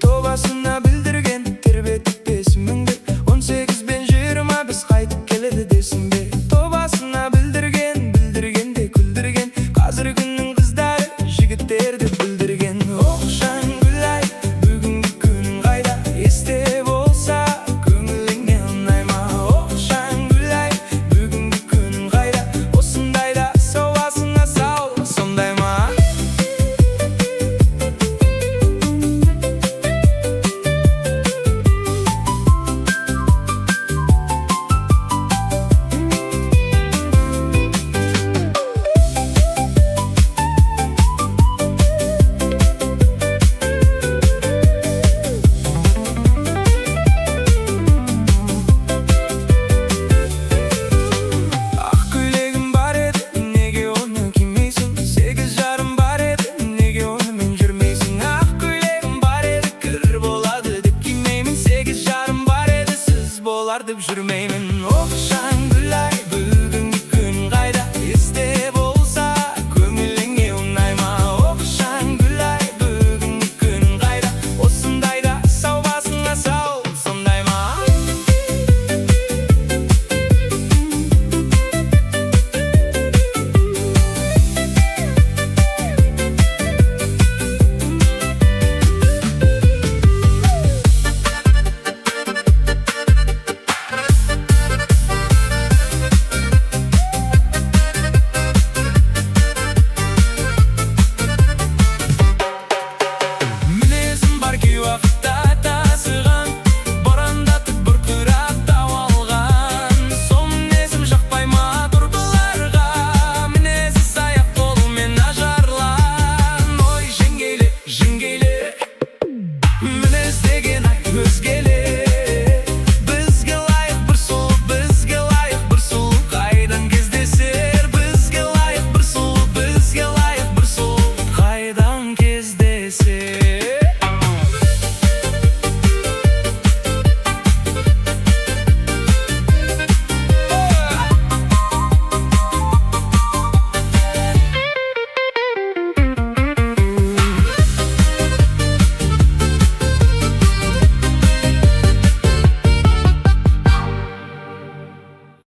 Тобасына білдірген тербетіп бесіміңді 18 бен 20 біз қайтып келеді десің бе. Тобасына білдіргенде күлдірген қазір күннің қыздары жігіттерді білдірген. Оқшан гүл-ай, бүгінгі күнің қайда, есте болса көңіліңе ұнай ма? Оқшан гүл-ай, бүгінгі күнің қайда, осындайда сауасына сау сондай ма? Деп жүрмей